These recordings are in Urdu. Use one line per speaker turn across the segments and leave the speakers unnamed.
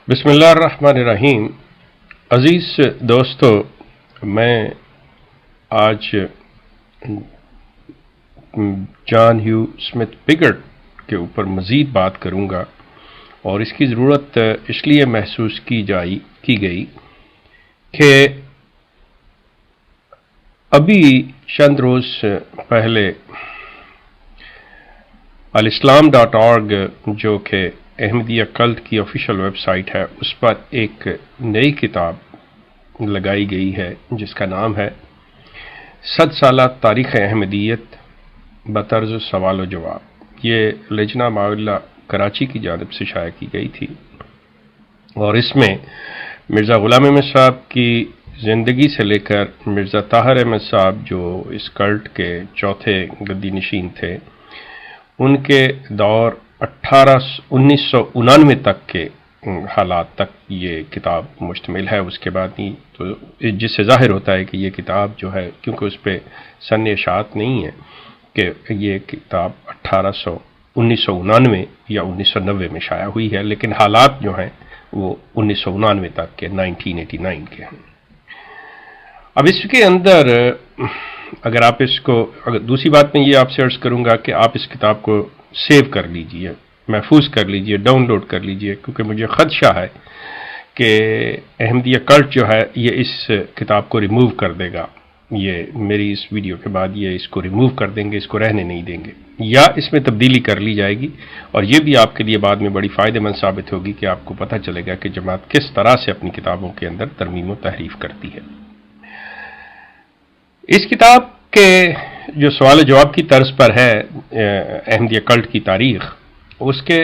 بسم اللہ الرحمن الرحیم۔ عزیز دوستو، میں آج جان ہیو اسمتھ پگٹ کے اوپر مزید بات کروں گا، اور اس کی ضرورت اس لیے محسوس کی گئی کہ ابھی چند روز پہلے الاسلام.org جو کہ احمدیہ کلٹ کی آفیشیل ویب سائٹ ہے، اس پر ایک نئی کتاب لگائی گئی ہے جس کا نام ہے 100 سالہ تاریخ احمدیت بطرز سوال و جواب۔ یہ لجنہ معاملہ کراچی کی جانب سے شائع کی گئی تھی، اور اس میں مرزا غلام احمد صاحب کی زندگی سے لے کر مرزا طاہر احمد صاحب جو اس کلٹ کے چوتھے گدی نشین تھے، ان کے دور 1999 تک کے حالات تک یہ کتاب مشتمل ہے۔ اس کے بعد نہیں تو جس سے ظاہر ہوتا ہے کہ یہ کتاب جو ہے، کیونکہ اس پہ سن اشاعت نہیں ہے کہ یہ کتاب 1999 یا 1990 میں شائع ہوئی ہے، لیکن حالات جو ہیں وہ 1999 تک کے 1989 کے ہیں۔ اب اس کے اندر اگر آپ دوسری بات میں یہ آپ سے عرض کروں گا کہ آپ اس کتاب کو سیو کر لیجئے، محفوظ کر لیجئے، ڈاؤن لوڈ کر لیجئے، کیونکہ مجھے خدشہ ہے کہ احمدیہ کلٹ جو ہے یہ اس کتاب کو ریموو کر دے گا۔ یہ میری اس ویڈیو کے بعد یہ اس کو ریموو کر دیں گے، اس کو رہنے نہیں دیں گے، یا اس میں تبدیلی کر لی جائے گی، اور یہ بھی آپ کے لیے بعد میں بڑی فائدہ مند ثابت ہوگی کہ آپ کو پتہ چلے گا کہ جماعت کس طرح سے اپنی کتابوں کے اندر ترمیم و تحریف کرتی ہے۔ اس کتاب کے جو سوال و جواب کی طرز پر ہے احمدیہ کلٹ کی تاریخ، اس کے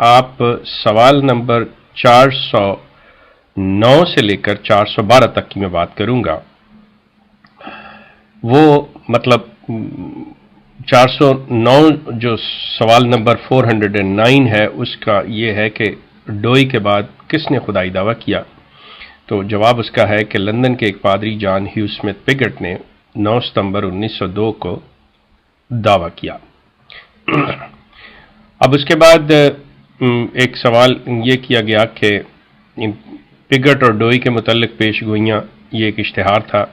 آپ سوال نمبر 409 سے لے کر 412 تک کی میں بات کروں گا۔ وہ مطلب 409 جو سوال نمبر 409 ہے، اس کا یہ ہے کہ ڈوئی کے بعد کس نے خدائی دعویٰ کیا؟ تو جواب اس کا ہے کہ لندن کے ایک پادری جان ہیو اسمتھ پگٹ نے 9 ستمبر 1902 کو دعویٰ کیا۔ اب اس کے بعد ایک سوال یہ کیا گیا کہ پگٹ اور ڈوئی کے متعلق پیش گوئیاں، یہ ایک اشتہار تھا،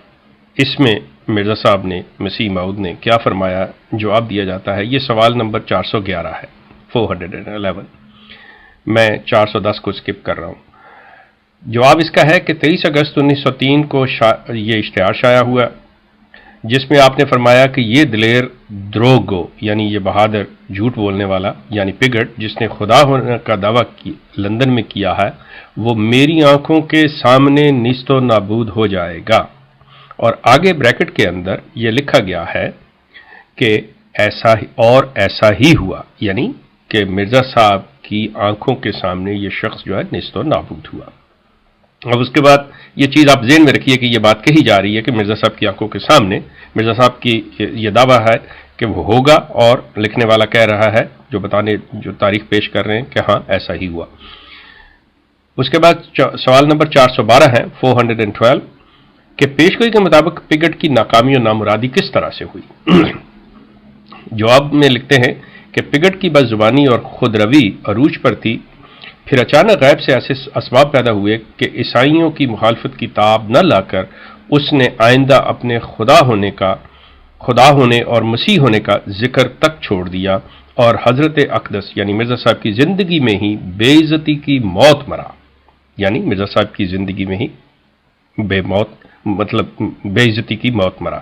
اس میں مرزا صاحب نے، مسیح موعود نے کیا فرمایا؟ جواب دیا جاتا ہے، یہ سوال نمبر 411 ہے، 411۔ میں 410 کو سکپ کر رہا ہوں۔ جواب اس کا ہے کہ 23 اگست 1903 کو یہ اشتہار شائع ہوا، جس میں آپ نے فرمایا کہ یہ دلیر دروگو، یعنی یہ بہادر جھوٹ بولنے والا، یعنی پگٹ، جس نے خدا ہونے کا دعویٰ لندن میں کیا ہے، وہ میری آنکھوں کے سامنے نیست و نابود ہو جائے گا۔ اور آگے بریکٹ کے اندر یہ لکھا گیا ہے کہ ایسا ہی ہوا، یعنی کہ مرزا صاحب کی آنکھوں کے سامنے یہ شخص جو ہے نیست و نابود ہوا۔ اب اس کے بعد یہ چیز آپ ذہن میں رکھیے کہ یہ بات کہی جا رہی ہے کہ مرزا صاحب کی آنکھوں کے سامنے مرزا صاحب کی یہ دعویٰ ہے کہ وہ ہوگا، اور لکھنے والا کہہ رہا ہے، جو تاریخ پیش کر رہے ہیں کہ ہاں ایسا ہی ہوا۔ اس کے بعد سوال نمبر 412 ہے، 412، کہ پیشگوئی کے مطابق پگٹ کی ناکامی و نامرادی کس طرح سے ہوئی؟ جواب میں لکھتے ہیں کہ پگٹ کی بد زبانی اور خود روی عروج پر تھی، پھر اچانک غیب سے ایسے اسباب پیدا ہوئے کہ عیسائیوں کی مخالفت کی تاب نہ لا کر اس نے آئندہ اپنے خدا ہونے اور مسیح ہونے کا ذکر تک چھوڑ دیا، اور حضرت اقدس یعنی مرزا صاحب کی زندگی میں ہی بے عزتی کی موت مرا، یعنی مرزا صاحب کی زندگی میں ہی بے عزتی کی موت مرا۔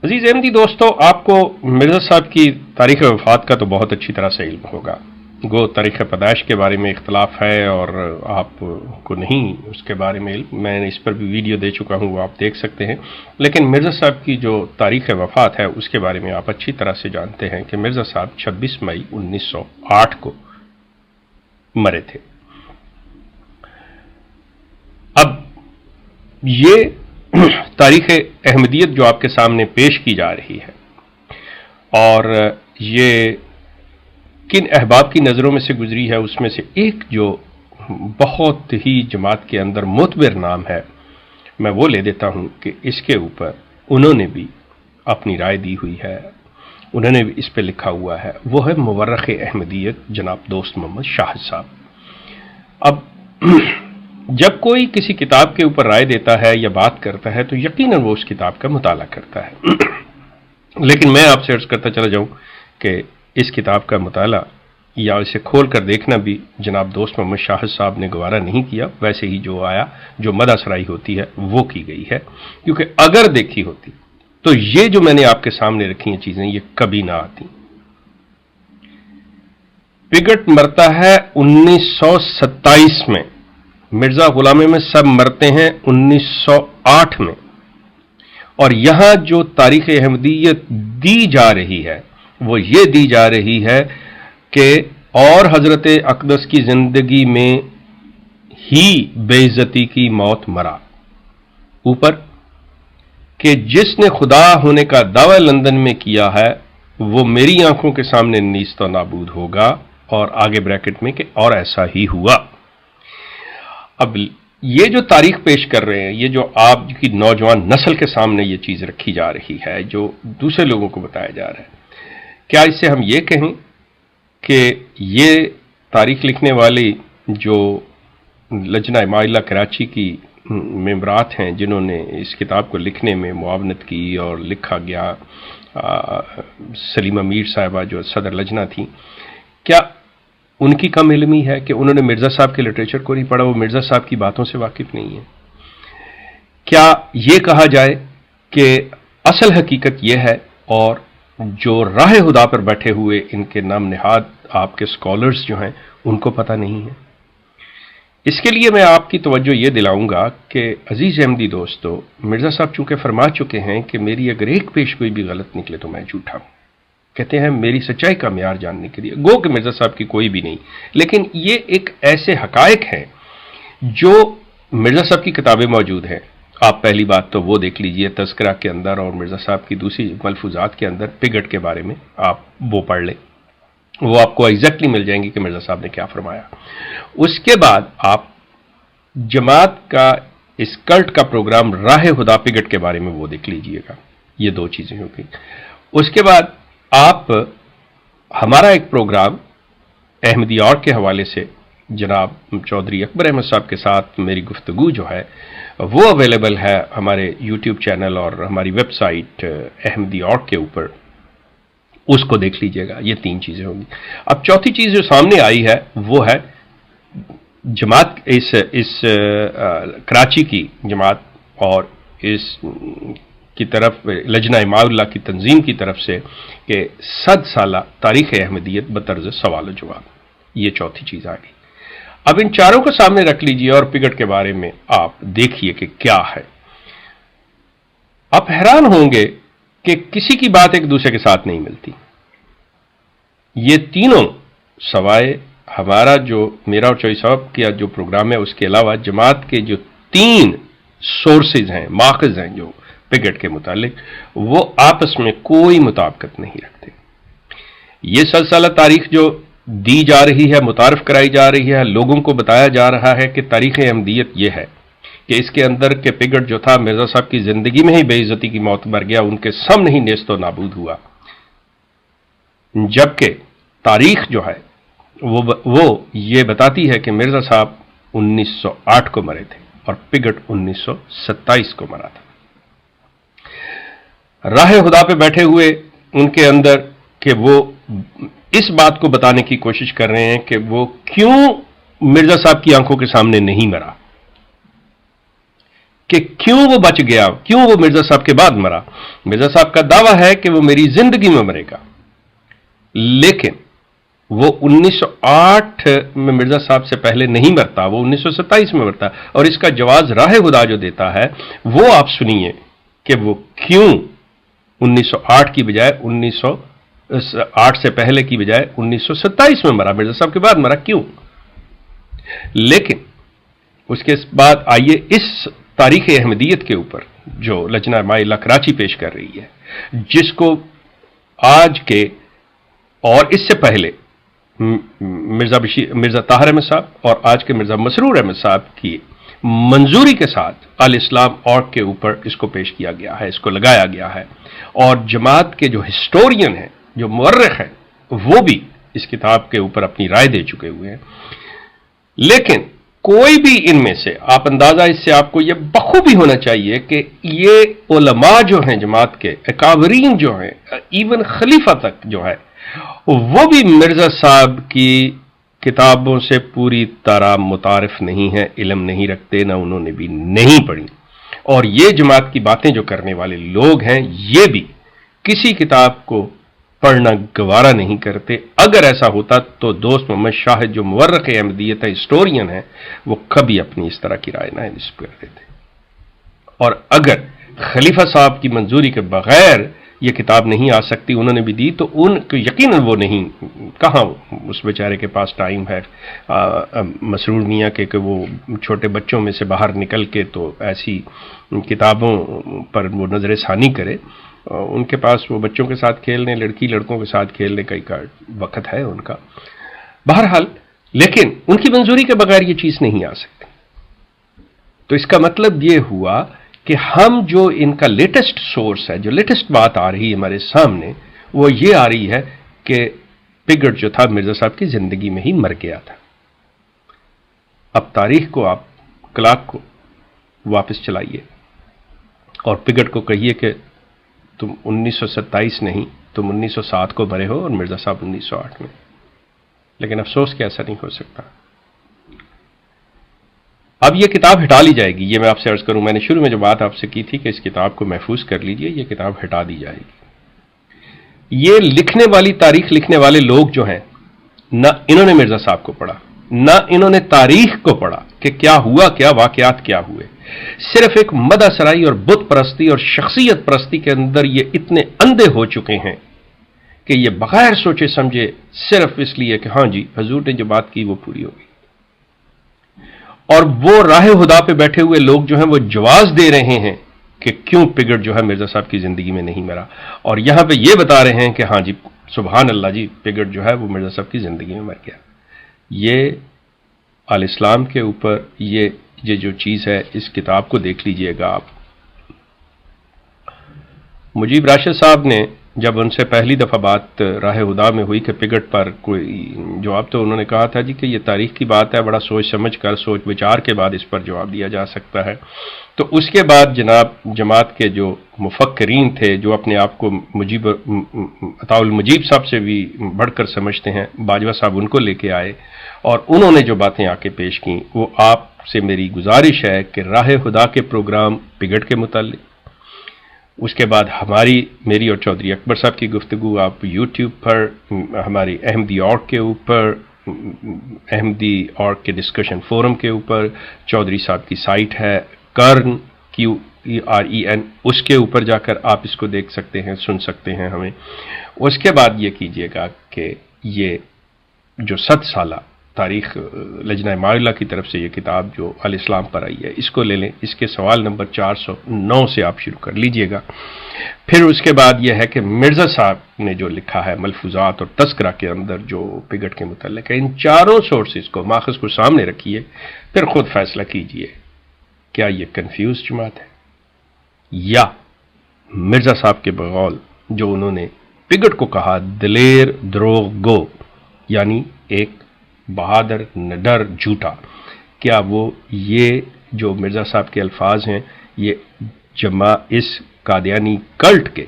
عزیز احمدی دوستو، آپ کو مرزا صاحب کی تاریخ وفات کا تو بہت اچھی طرح سے علم ہوگا، گو تاریخ پیدائش کے بارے میں اختلاف ہے اور آپ کو نہیں اس کے بارے میں علم، میں نے اس پر بھی ویڈیو دے چکا ہوں، وہ آپ دیکھ سکتے ہیں۔ لیکن مرزا صاحب کی جو تاریخ وفات ہے اس کے بارے میں آپ اچھی طرح سے جانتے ہیں کہ مرزا صاحب 26 مئی 1908 کو مرے تھے۔ اب یہ تاریخ احمدیت جو آپ کے سامنے پیش کی جا رہی ہے، اور یہ کن احباب کی نظروں میں سے گزری ہے، اس میں سے ایک جو بہت ہی جماعت کے اندر معتبر نام ہے، میں وہ لے دیتا ہوں کہ اس کے اوپر انہوں نے بھی اپنی رائے دی ہوئی ہے، انہوں نے بھی اس پہ لکھا ہوا ہے، وہ ہے مورخ احمدیت جناب دوست محمد شاہد صاحب۔ اب جب کوئی کسی کتاب کے اوپر رائے دیتا ہے یا بات کرتا ہے تو یقیناً وہ اس کتاب کا مطالعہ کرتا ہے، لیکن میں آپ سے عرض کرتا چلا جاؤں کہ اس کتاب کا مطالعہ یا اسے کھول کر دیکھنا بھی جناب دوست محمد شاہد صاحب نے گوارا نہیں کیا، ویسے ہی جو آیا، جو مدح سرائی ہوتی ہے وہ کی گئی ہے، کیونکہ اگر دیکھی ہوتی تو یہ جو میں نے آپ کے سامنے رکھی ہیں چیزیں یہ کبھی نہ آتی۔ پگٹ مرتا ہے 1927 میں، مرزا غلام احمد صاحب مرتے ہیں 1908 میں، اور یہاں جو تاریخ احمدیت دی جا رہی ہے وہ یہ دی جا رہی ہے کہ اور حضرت اقدس کی زندگی میں ہی بے عزتی کی موت مرا، اوپر کہ جس نے خدا ہونے کا دعوی لندن میں کیا ہے وہ میری آنکھوں کے سامنے نیست و نابود ہوگا، اور آگے بریکٹ میں کہ اور ایسا ہی ہوا۔ اب یہ جو تاریخ پیش کر رہے ہیں، یہ جو آپ کی نوجوان نسل کے سامنے یہ چیز رکھی جا رہی ہے، جو دوسرے لوگوں کو بتایا جا رہا ہے، کیا اس سے ہم یہ کہیں کہ یہ تاریخ لکھنے والی جو لجنہ مائلہ کراچی کی ممبرات ہیں جنہوں نے اس کتاب کو لکھنے میں معاونت کی اور لکھا گیا، سلیمہ میر صاحبہ جو صدر لجنہ تھیں، کیا ان کی کم علمی ہے کہ انہوں نے مرزا صاحب کے لٹریچر کو نہیں پڑھا، وہ مرزا صاحب کی باتوں سے واقف نہیں ہے؟ کیا یہ کہا جائے کہ اصل حقیقت یہ ہے اور جو راہ خدا پر بیٹھے ہوئے ان کے نام نہاد آپ کے اسکالرز جو ہیں ان کو پتہ نہیں ہے؟ اس کے لیے میں آپ کی توجہ یہ دلاؤں گا کہ عزیز احمدی دوستو، مرزا صاحب چونکہ فرما چکے ہیں کہ میری اگر ایک پیش گوئی بھی غلط نکلے تو میں جھوٹا ہوں، کہتے ہیں میری سچائی کا معیار جاننے کے لیے، گو کہ مرزا صاحب کی کوئی بھی نہیں، لیکن یہ ایک ایسے حقائق ہیں جو مرزا صاحب کی کتابیں موجود ہیں۔ آپ پہلی بات تو وہ دیکھ لیجئے تذکرہ کے اندر، اور مرزا صاحب کی دوسری ملفوظات کے اندر پگٹ کے بارے میں آپ وہ پڑھ لیں، وہ آپ کو ایگزیکٹلی مل جائیں گی کہ مرزا صاحب نے کیا فرمایا۔ اس کے بعد آپ جماعت کا اس کلٹ کا پروگرام راہ خدا پگٹ کے بارے میں وہ دیکھ لیجئے گا، یہ دو چیزیں ہو گئی۔ اس کے بعد آپ ہمارا ایک پروگرام احمدی اور کے حوالے سے جناب چودھری اکبر احمد صاحب کے ساتھ میری گفتگو جو ہے وہ اویلیبل ہے ہمارے یوٹیوب چینل اور ہماری ویب سائٹ احمدی اور کے اوپر، اس کو دیکھ لیجئے گا۔ یہ تین چیزیں ہوں گی۔ اب چوتھی چیز جو سامنے آئی ہے وہ ہے جماعت، اس کراچی کی جماعت اور اس کی طرف لجنہ مائلہ کی تنظیم کی طرف سے کہ 100 سالہ تاریخ احمدیت بطرز سوال و جواب، یہ چوتھی چیز آ گئی۔ اب ان چاروں کو سامنے رکھ لیجئے اور پگٹ کے بارے میں آپ دیکھیے کہ کیا ہے۔ آپ حیران ہوں گے کہ کسی کی بات ایک دوسرے کے ساتھ نہیں ملتی۔ یہ تینوں سوائے ہمارا جو میرا اور چوئی صاحب کیا جو پروگرام ہے، اس کے علاوہ جماعت کے جو 3 سورسز ہیں، ماخذ ہیں جو پگٹ کے متعلق، وہ آپس میں کوئی مطابقت نہیں رکھتے۔ یہ سلسلہ تاریخ جو دی جا رہی ہے، متعارف کرائی جا رہی ہے، لوگوں کو بتایا جا رہا ہے کہ تاریخ احمدیت یہ ہے کہ اس کے اندر کہ پگٹ جو تھا مرزا صاحب کی زندگی میں ہی بے عزتی کی موت مر گیا، ان کے سامنے ہی نیست و نابود ہوا، جبکہ تاریخ جو ہے وہ یہ بتاتی ہے کہ مرزا صاحب 1908 کو مرے تھے اور پگٹ 1927 کو مرا تھا۔ راہ خدا پہ بیٹھے ہوئے ان کے اندر کہ وہ اس بات کو بتانے کی کوشش کر رہے ہیں کہ وہ کیوں مرزا صاحب کی آنکھوں کے سامنے نہیں مرا، کہ کیوں وہ بچ گیا، کیوں وہ مرزا صاحب کے بعد مرا۔ مرزا صاحب کا دعویٰ ہے کہ وہ میری زندگی میں مرے گا، لیکن وہ 1908 میں مرزا صاحب سے پہلے نہیں مرتا، وہ 1927 میں مرتا، اور اس کا جواز راہ خدا جو دیتا ہے وہ آپ سنیے کہ وہ کیوں 1908 کی بجائے 1908 سے پہلے کی بجائے 1927 میں مرا، مرزا صاحب کے بعد مرا، کیوں؟ لیکن اس کے بعد آئیے اس تاریخ احمدیت کے اوپر جو لجنہ مائلہ کراچی پیش کر رہی ہے، جس کو آج کے اور اس سے پہلے مرزا طاہر احمد صاحب اور آج کے مرزا مسرور احمد صاحب کی منظوری کے ساتھ الاسلام اور کے اوپر اس کو پیش کیا گیا ہے، اس کو لگایا گیا ہے، اور جماعت کے جو ہسٹورین ہیں، جو مورخ ہیں، وہ بھی اس کتاب کے اوپر اپنی رائے دے چکے ہوئے ہیں۔ لیکن کوئی بھی ان میں سے آپ اندازہ اس سے آپ کو یہ بخوبی ہونا چاہیے کہ یہ علماء جو ہیں جماعت کے اکابرین جو ہیں، ایون خلیفہ تک جو ہے، وہ بھی مرزا صاحب کی کتابوں سے پوری طرح متعارف نہیں ہے، علم نہیں رکھتے، نہ انہوں نے بھی نہیں پڑھی. اور یہ جماعت کی باتیں جو کرنے والے لوگ ہیں یہ بھی کسی کتاب کو پڑھنا گوارا نہیں کرتے. اگر ایسا ہوتا تو دوست محمد شاہد جو مورخ احمدیت ہے، ہسٹورین ہے، وہ کبھی اپنی اس طرح کی رائے نہ نسب کر دیتے. اور اگر خلیفہ صاحب کی منظوری کے بغیر یہ کتاب نہیں آ سکتی، انہوں نے بھی دی، تو ان کو یقیناً وہ نہیں، کہاں اس بیچارے کے پاس ٹائم ہے مسرور میاں کے کہ وہ چھوٹے بچوں میں سے باہر نکل کے تو ایسی کتابوں پر وہ نظر ثانی کرے. ان کے پاس وہ بچوں کے ساتھ کھیلنے، لڑکی لڑکوں کے ساتھ کھیلنے کا وقت ہے ان کا. بہرحال لیکن ان کی منظوری کے بغیر یہ چیز نہیں آ سکتی. تو اس کا مطلب یہ ہوا کہ ہم جو ان کا لیٹسٹ سورس ہے، جو لیٹسٹ بات آ رہی ہے ہمارے سامنے، وہ یہ آ رہی ہے کہ پگٹ جو تھا مرزا صاحب کی زندگی میں ہی مر گیا تھا. اب تاریخ کو آپ کلاک کو واپس چلائیے اور پگٹ کو کہیے کہ تم 1927 نہیں، تم 1907 کو مرے ہو اور مرزا صاحب 1908 میں. لیکن افسوس کہ ایسا نہیں ہو سکتا. اب یہ کتاب ہٹا لی جائے گی. یہ میں آپ سے عرض کروں، میں نے شروع میں جو بات آپ سے کی تھی کہ اس کتاب کو محفوظ کر لیجئے، یہ کتاب ہٹا دی جائے گی. یہ لکھنے والی، تاریخ لکھنے والے لوگ جو ہیں، نہ انہوں نے مرزا صاحب کو پڑھا، نہ انہوں نے تاریخ کو پڑھا کہ کیا ہوا، کیا واقعات کیا ہوئے. صرف ایک مدح سرائی اور بت پرستی اور شخصیت پرستی کے اندر یہ اتنے اندھے ہو چکے ہیں کہ یہ بغیر سوچے سمجھے صرف اس لیے کہ ہاں جی حضور نے جو بات کی وہ پوری ہوگی. اور وہ راہ خدا پہ بیٹھے ہوئے لوگ جو ہیں وہ جواز دے رہے ہیں کہ کیوں پگٹ جو ہے مرزا صاحب کی زندگی میں نہیں مرا، اور یہاں پہ یہ بتا رہے ہیں کہ ہاں جی سبحان اللہ جی پگٹ جو ہے وہ مرزا صاحب کی زندگی میں مر گیا. یہ الاسلام کے اوپر یہ جو چیز ہے، اس کتاب کو دیکھ لیجئے گا آپ. مجیب راشد صاحب نے جب ان سے پہلی دفعہ بات راہ خدا میں ہوئی کہ پگٹ پر کوئی جواب، تو انہوں نے کہا تھا جی کہ یہ تاریخ کی بات ہے، بڑا سوچ سمجھ کر، سوچ وچار کے بعد اس پر جواب دیا جا سکتا ہے. تو اس کے بعد جناب جماعت کے جو مفکرین تھے، جو اپنے آپ کو مجیب عطاء المجیب صاحب سے بھی بڑھ کر سمجھتے ہیں، باجوہ صاحب ان کو لے کے آئے اور انہوں نے جو باتیں آ کے پیش کی، وہ آپ سے میری گزارش ہے کہ راہ خدا کے پروگرام پگٹ کے متعلق، اس کے بعد میری اور چودھری اکبر صاحب کی گفتگو آپ یوٹیوب پر ہماری احمدی آرٹ کے اوپر، احمدی آرٹ کے ڈسکشن فورم کے اوپر، چودھری صاحب کی سائٹ ہے کرن QEREN، اس کے اوپر جا کر آپ اس کو دیکھ سکتے ہیں، سن سکتے ہیں ہمیں. اس کے بعد یہ کیجئے گا کہ یہ جو 7 سالہ تاریخ لجنہ معلّہ کی طرف سے یہ کتاب جو الاسلام پر آئی ہے، اس کو لے لیں. اس کے سوال نمبر 409 سے آپ شروع کر لیجئے گا. پھر اس کے بعد یہ ہے کہ مرزا صاحب نے جو لکھا ہے ملفوظات اور تذکرہ کے اندر جو پگٹ کے متعلق ہے، ان چاروں سورسز کو، ماخذ کو سامنے رکھیے، پھر خود فیصلہ کیجئے کیا یہ کنفیوز جماعت ہے یا مرزا صاحب کے بقول جو انہوں نے پگٹ کو کہا دلیر دروغ گو، یعنی ایک بہادر نڈر جھوٹا، کیا وہ یہ جو مرزا صاحب کے الفاظ ہیں یہ اس قادیانی کلٹ کے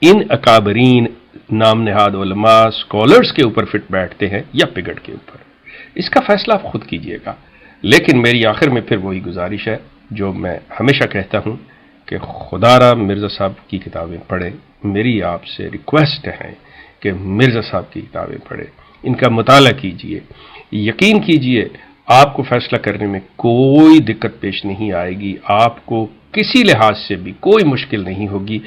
ان اکابرین نام نہاد علماء سکولرز کے اوپر فٹ بیٹھتے ہیں یا پگٹ کے اوپر؟ اس کا فیصلہ آپ خود کیجئے گا. لیکن میری آخر میں پھر وہی گزارش ہے جو میں ہمیشہ کہتا ہوں کہ خدا را مرزا صاحب کی کتابیں پڑھیں. میری آپ سے ریکویسٹ ہے کہ مرزا صاحب کی کتابیں پڑھیں، ان کا مطالعہ کیجئے. یقین کیجئے آپ کو فیصلہ کرنے میں کوئی دقت پیش نہیں آئے گی، آپ کو کسی لحاظ سے بھی کوئی مشکل نہیں ہوگی.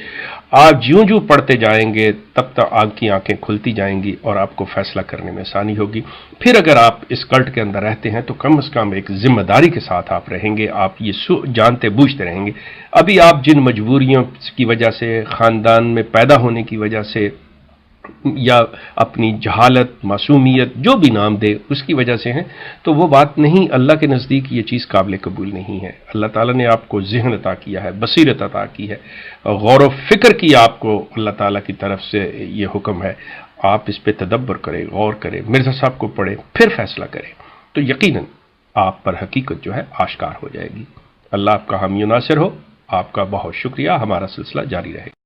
آپ جوں جوں پڑھتے جائیں گے تب تک آپ کی آنکھیں کھلتی جائیں گی اور آپ کو فیصلہ کرنے میں آسانی ہوگی. پھر اگر آپ اس کلٹ کے اندر رہتے ہیں تو کم از کم ایک ذمہ داری کے ساتھ آپ رہیں گے، آپ یہ جانتے بوجھتے رہیں گے. ابھی آپ جن مجبوریوں کی وجہ سے، خاندان میں پیدا ہونے کی وجہ سے، یا اپنی جہالت، معصومیت، جو بھی نام دے اس کی وجہ سے ہیں، تو وہ بات نہیں. اللہ کے نزدیک یہ چیز قابل قبول نہیں ہے. اللہ تعالیٰ نے آپ کو ذہن عطا کیا ہے، بصیرت عطا کی ہے، غور و فکر کی آپ کو اللہ تعالیٰ کی طرف سے یہ حکم ہے. آپ اس پہ تدبر کریں، غور کریں، مرزا صاحب کو پڑھیں، پھر فیصلہ کریں. تو یقیناً آپ پر حقیقت جو ہے آشکار ہو جائے گی۔ اللہ آپ کا حامی و ناصر ہو۔ آپ کا بہت شکریہ، ہمارا سلسلہ جاری رہے گا۔